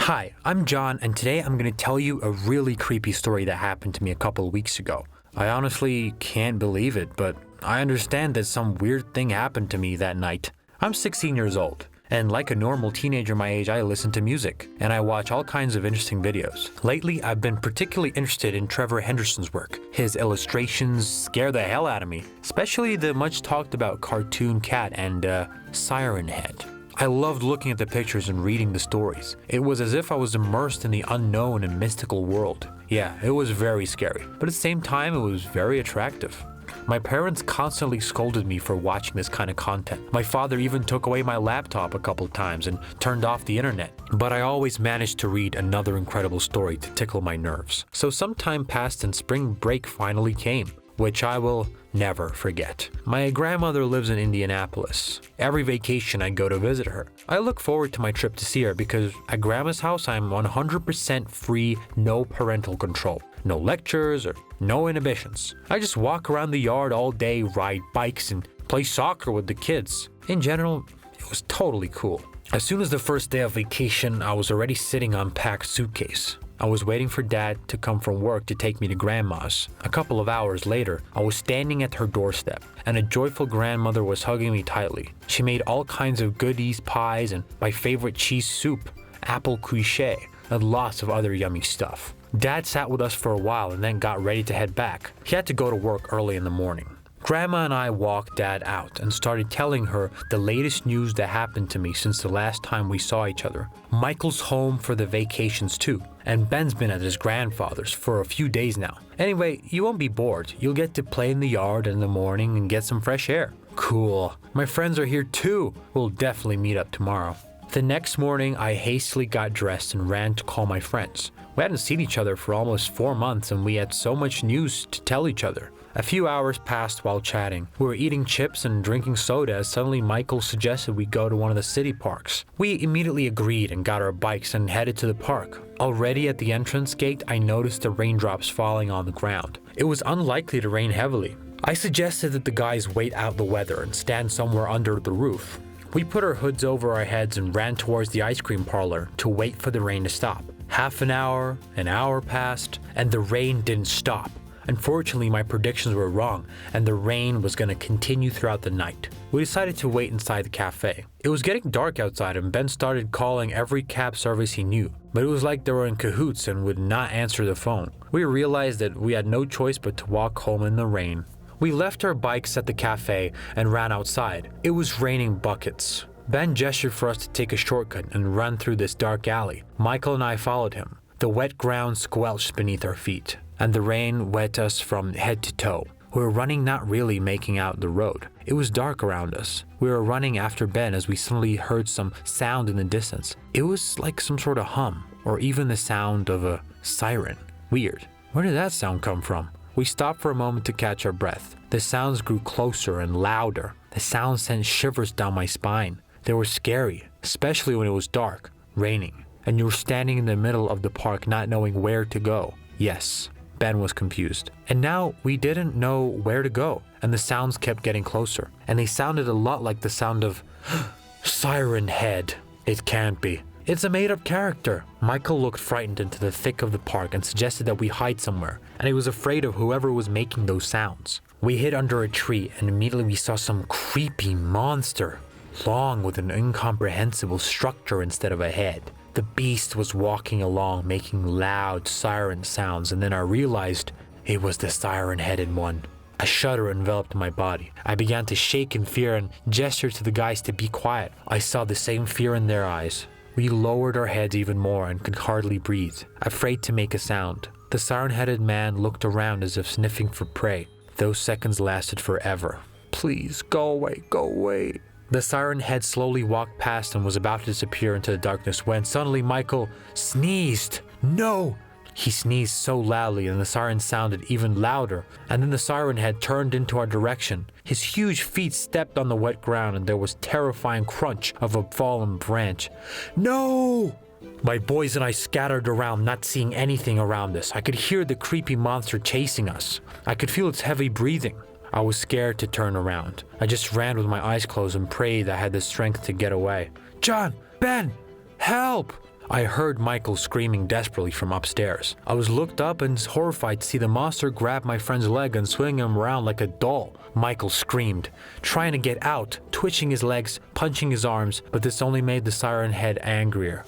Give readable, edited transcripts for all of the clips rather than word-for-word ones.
Hi, I'm John, and today I'm going to tell you a really creepy story that happened to me a couple of weeks ago. I honestly can't believe it, but I understand that some weird thing happened to me that night. I'm 16 years old, and like a normal teenager my age, I listen to music, and I watch all kinds of interesting videos. Lately, I've been particularly interested in Trevor Henderson's work. His illustrations scare the hell out of me, especially the much talked about cartoon cat and Siren Head. I loved looking at the pictures and reading the stories. It was as if I was immersed in the unknown and mystical world. Yeah, it was very scary, but at the same time it was very attractive. My parents constantly scolded me for watching this kind of content. My father even took away my laptop a couple times and turned off the internet. But I always managed to read another incredible story to tickle my nerves. So some time passed and spring break finally came, which I will never forget. My grandmother lives in Indianapolis. Every vacation I go to visit her. I look forward to my trip to see her because at grandma's house I'm 100% free, no parental control. No lectures or no inhibitions. I just walk around the yard all day, ride bikes, and play soccer with the kids. In general, it was totally cool. As soon as the first day of vacation, I was already sitting on packed suitcase. I was waiting for Dad to come from work to take me to Grandma's. A couple of hours later, I was standing at her doorstep, and a joyful grandmother was hugging me tightly. She made all kinds of goodies, pies, and my favorite cheese soup, apple quiche, and lots of other yummy stuff. Dad sat with us for a while and then got ready to head back. He had to go to work early in the morning. Grandma and I walked Dad out and started telling her the latest news that happened to me since the last time we saw each other. Michael's home for the vacations too, and Ben's been at his grandfather's for a few days now. Anyway, you won't be bored. You'll get to play in the yard in the morning and get some fresh air. Cool. My friends are here too. We'll definitely meet up tomorrow. The next morning, I hastily got dressed and ran to call my friends. We hadn't seen each other for almost 4 months and we had so much news to tell each other. A few hours passed while chatting. We were eating chips and drinking soda as suddenly Michael suggested we go to one of the city parks. We immediately agreed and got our bikes and headed to the park. Already at the entrance gate, I noticed the raindrops falling on the ground. It was unlikely to rain heavily. I suggested that the guys wait out the weather and stand somewhere under the roof. We put our hoods over our heads and ran towards the ice cream parlor to wait for the rain to stop. Half an hour passed, and the rain didn't stop. Unfortunately, my predictions were wrong, and the rain was going to continue throughout the night. We decided to wait inside the cafe. It was getting dark outside, and Ben started calling every cab service he knew, but it was like they were in cahoots and would not answer the phone. We realized that we had no choice but to walk home in the rain. We left our bikes at the cafe and ran outside. It was raining buckets. Ben gestured for us to take a shortcut and run through this dark alley. Michael and I followed him. The wet ground squelched beneath our feet, and the rain wet us from head to toe. We were running, not really making out the road. It was dark around us. We were running after Ben as we suddenly heard some sound in the distance. It was like some sort of hum, or even the sound of a siren. Weird. Where did that sound come from? We stopped for a moment to catch our breath. The sounds grew closer and louder. The sound sent shivers down my spine. They were scary, especially when it was dark, raining, and you were standing in the middle of the park not knowing where to go. Yes, Ben was confused. And now we didn't know where to go, and the sounds kept getting closer, and they sounded a lot like the sound of Siren Head. It can't be. It's a made-up character. Michael looked frightened into the thick of the park and suggested that we hide somewhere, and he was afraid of whoever was making those sounds. We hid under a tree, and immediately we saw some creepy monster, long with an incomprehensible structure instead of a head. The beast was walking along, making loud siren sounds, and then I realized it was the siren-headed one. A shudder enveloped my body. I began to shake in fear and gestured to the guys to be quiet. I saw the same fear in their eyes. We lowered our heads even more and could hardly breathe, afraid to make a sound. The siren-headed man looked around as if sniffing for prey. Those seconds lasted forever. Please, go away, go away. The siren head slowly walked past and was about to disappear into the darkness when suddenly Michael sneezed. No! He sneezed so loudly and the siren sounded even louder, and then the siren head turned into our direction. His huge feet stepped on the wet ground and there was terrifying crunch of a fallen branch. No! My boys and I scattered around, not seeing anything around us. I could hear the creepy monster chasing us. I could feel its heavy breathing. I was scared to turn around. I just ran with my eyes closed and prayed I had the strength to get away. John! Ben! Help! I heard Michael screaming desperately from upstairs. I was looked up and horrified to see the monster grab my friend's leg and swing him around like a doll. Michael screamed, trying to get out, twitching his legs, punching his arms, but this only made the Siren Head angrier.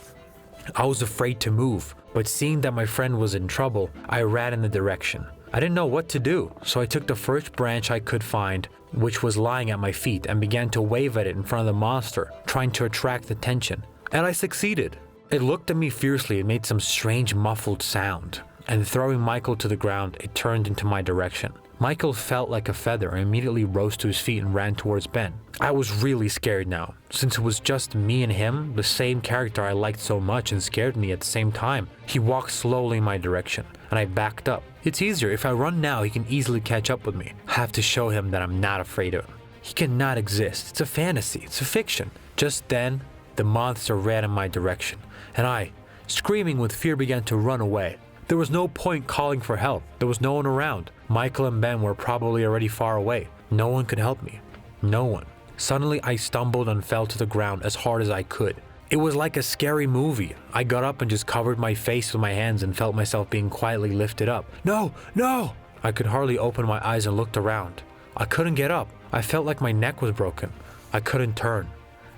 I was afraid to move, but seeing that my friend was in trouble, I ran in the direction. I didn't know what to do, so I took the first branch I could find, which was lying at my feet, and began to wave at it in front of the monster, trying to attract attention. And I succeeded. It looked at me fiercely and made some strange muffled sound, and throwing Michael to the ground, it turned into my direction. Michael felt like a feather and immediately rose to his feet and ran towards Ben. I was really scared now, since it was just me and him, the same character I liked so much and scared me at the same time. He walked slowly in my direction, and I backed up. It's easier, if I run now, he can easily catch up with me. I have to show him that I'm not afraid of him. He cannot exist, it's a fantasy, it's a fiction. Just then, the monster ran in my direction, and I, screaming with fear, began to run away. There was no point calling for help. There was no one around. Michael and Ben were probably already far away. No one could help me. No one. Suddenly, I stumbled and fell to the ground as hard as I could. It was like a scary movie. I got up and just covered my face with my hands and felt myself being quietly lifted up. No! No! I could hardly open my eyes and looked around. I couldn't get up. I felt like my neck was broken. I couldn't turn,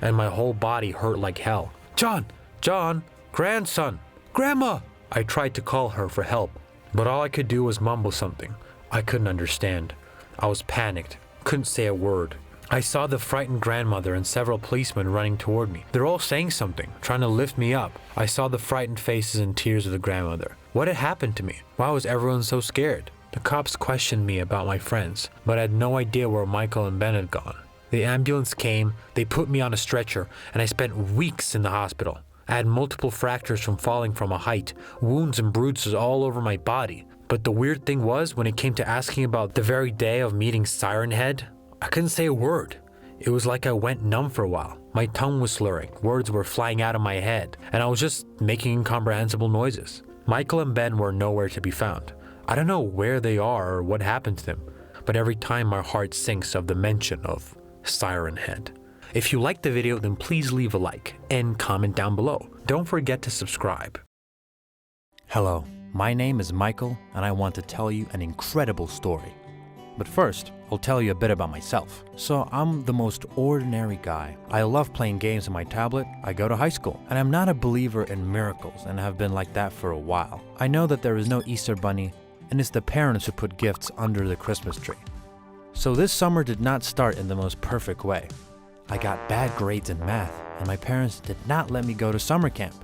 and my whole body hurt like hell. John! John! Grandson! Grandma! I tried to call her for help, but all I could do was mumble something. I couldn't understand. I was panicked, couldn't say a word. I saw the frightened grandmother and several policemen running toward me. They're all saying something, trying to lift me up. I saw the frightened faces and tears of the grandmother. What had happened to me? Why was everyone so scared? The cops questioned me about my friends, but I had no idea where Michael and Ben had gone. The ambulance came, they put me on a stretcher, and I spent weeks in the hospital. I had multiple fractures from falling from a height, wounds and bruises all over my body. But the weird thing was, when it came to asking about the very day of meeting Siren Head, I couldn't say a word. It was like I went numb for a while. My tongue was slurring, words were flying out of my head, and I was just making incomprehensible noises. Michael and Ben were nowhere to be found. I don't know where they are or what happened to them, but every time my heart sinks of the mention of Siren Head. If you liked the video, then please leave a like and comment down below. Don't forget to subscribe. Hello, my name is Michael, and I want to tell you an incredible story. But first, I'll tell you a bit about myself. So I'm the most ordinary guy. I love playing games on my tablet, I go to high school, and I'm not a believer in miracles and have been like that for a while. I know that there is no Easter bunny, and it's the parents who put gifts under the Christmas tree. So this summer did not start in the most perfect way. I got bad grades in math, and my parents did not let me go to summer camp.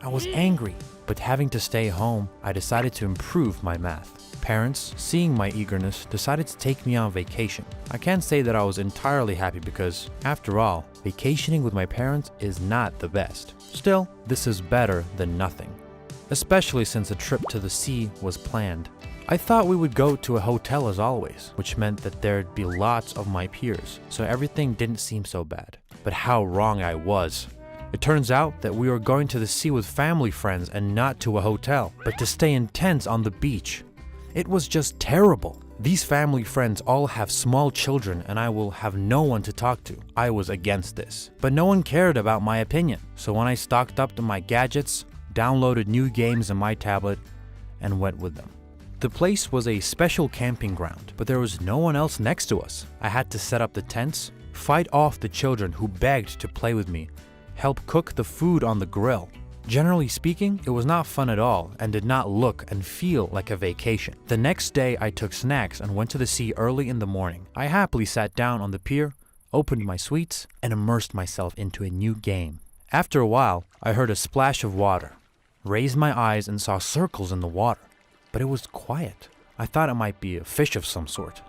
I was angry, but having to stay home, I decided to improve my math. Parents, seeing my eagerness, decided to take me on vacation. I can't say that I was entirely happy because, after all, vacationing with my parents is not the best. Still, this is better than nothing, especially since a trip to the sea was planned. I thought we would go to a hotel as always, which meant that there'd be lots of my peers, so everything didn't seem so bad. But how wrong I was. It turns out that we were going to the sea with family friends and not to a hotel, but to stay in tents on the beach. It was just terrible. These family friends all have small children and I will have no one to talk to. I was against this, but no one cared about my opinion. So when I stocked up on my gadgets, downloaded new games on my tablet, and went with them. The place was a special camping ground, but there was no one else next to us. I had to set up the tents, fight off the children who begged to play with me, help cook the food on the grill. Generally speaking, it was not fun at all and did not look and feel like a vacation. The next day, I took snacks and went to the sea early in the morning. I happily sat down on the pier, opened my sweets, and immersed myself into a new game. After a while, I heard a splash of water, raised my eyes and saw circles in the water. But it was quiet. I thought it might be a fish of some sort.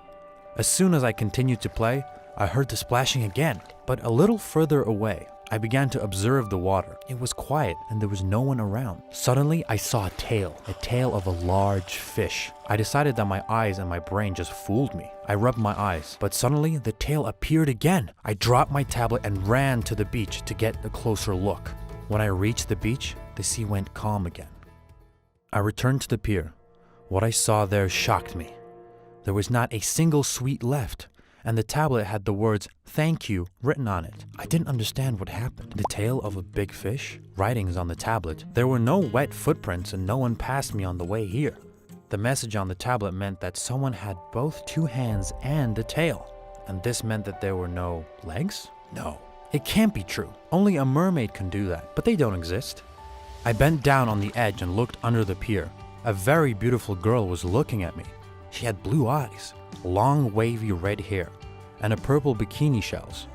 As soon as I continued to play, I heard the splashing again, but a little further away. I began to observe the water. It was quiet and there was no one around. Suddenly, I saw a tail of a large fish. I decided that my eyes and my brain just fooled me. I rubbed my eyes, but suddenly the tail appeared again. I dropped my tablet and ran to the beach to get a closer look. When I reached the beach, the sea went calm again. I returned to the pier. What I saw there shocked me. There was not a single sweet left, and the tablet had the words "Thank you" written on it. I didn't understand what happened. The tail of a big fish? Writings on the tablet. There were no wet footprints and no one passed me on the way here. The message on the tablet meant that someone had both 2 hands and a tail. And this meant that there were no legs? No. It can't be true. Only a mermaid can do that, but they don't exist. I bent down on the edge and looked under the pier. A very beautiful girl was looking at me. She had blue eyes, long wavy red hair, and a purple bikini shells.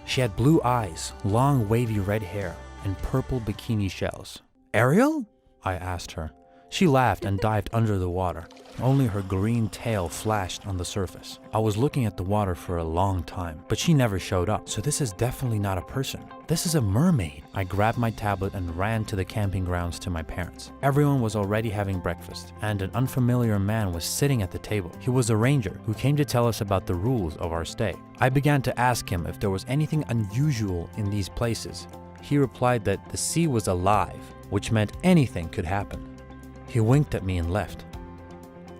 She had blue eyes, long wavy red hair, and purple bikini shells. Ariel? I asked her. She laughed and dived under the water. Only her green tail flashed on the surface. I was looking at the water for a long time, but she never showed up, so this is definitely not a person. This is a mermaid. I grabbed my tablet and ran to the camping grounds to my parents. Everyone was already having breakfast, and an unfamiliar man was sitting at the table. He was a ranger who came to tell us about the rules of our stay. I began to ask him if there was anything unusual in these places. He replied that the sea was alive, which meant anything could happen. He winked at me and left.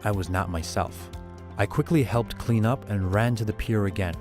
I was not myself. I quickly helped clean up and ran to the pier again.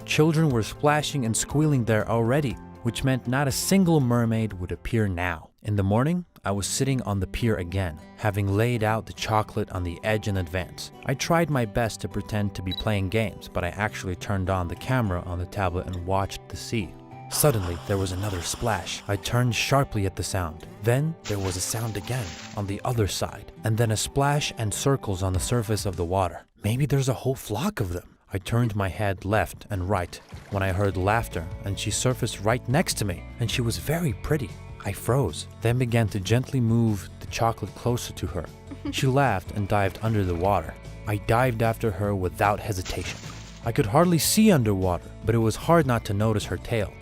Children were splashing and squealing there already, which meant not a single mermaid would appear now. In the morning, I was sitting on the pier again, having laid out the chocolate on the edge in advance. I tried my best to pretend to be playing games, but I actually turned on the camera on the tablet and watched the sea. Suddenly, there was another splash. I turned sharply at the sound. Then, there was a sound again, on the other side, and then a splash and circles on the surface of the water. Maybe there's a whole flock of them. I turned my head left and right when I heard laughter, and she surfaced right next to me, and she was very pretty. I froze, then began to gently move the chocolate closer to her. She laughed and dived under the water. I dived after her without hesitation. I could hardly see underwater, but it was hard not to notice her tail.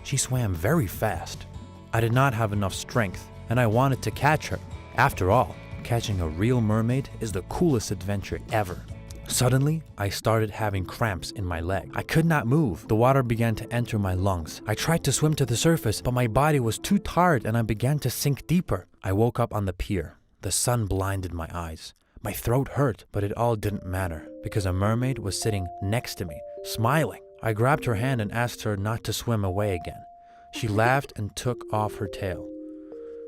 She swam very fast. I did not have enough strength, and I wanted to catch her. After all, catching a real mermaid is the coolest adventure ever. Suddenly, I started having cramps in my leg. I could not move. The water began to enter my lungs. I tried to swim to the surface, but my body was too tired and I began to sink deeper. I woke up on the pier. The sun blinded my eyes. My throat hurt, but it all didn't matter because a mermaid was sitting next to me, smiling. I grabbed her hand and asked her not to swim away again. She laughed and took off her tail.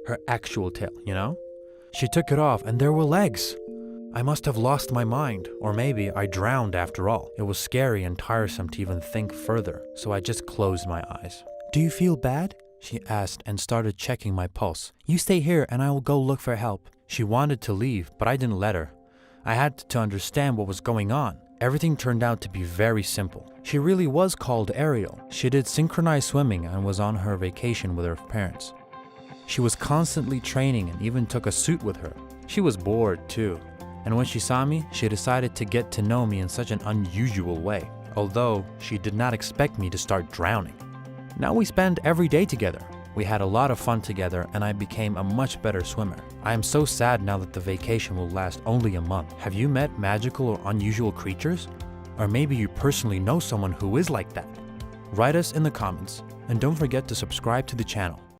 Her actual tail, you know? She took it off and there were legs. I must have lost my mind, or maybe I drowned after all. It was scary and tiresome to even think further, so I just closed my eyes. "Do you feel bad?" she asked and started checking my pulse. "You stay here and I will go look for help." She wanted to leave, but I didn't let her. I had to understand what was going on. Everything turned out to be very simple. She really was called Ariel. She did synchronized swimming and was on her vacation with her parents. She was constantly training and even took a suit with her. She was bored too. And when she saw me, she decided to get to know me in such an unusual way, although she did not expect me to start drowning. Now we spend every day together. We had a lot of fun together and I became a much better swimmer. I am so sad now that the vacation will last only a month. Have you met magical or unusual creatures? Or maybe you personally know someone who is like that? Write us in the comments and don't forget to subscribe to the channel.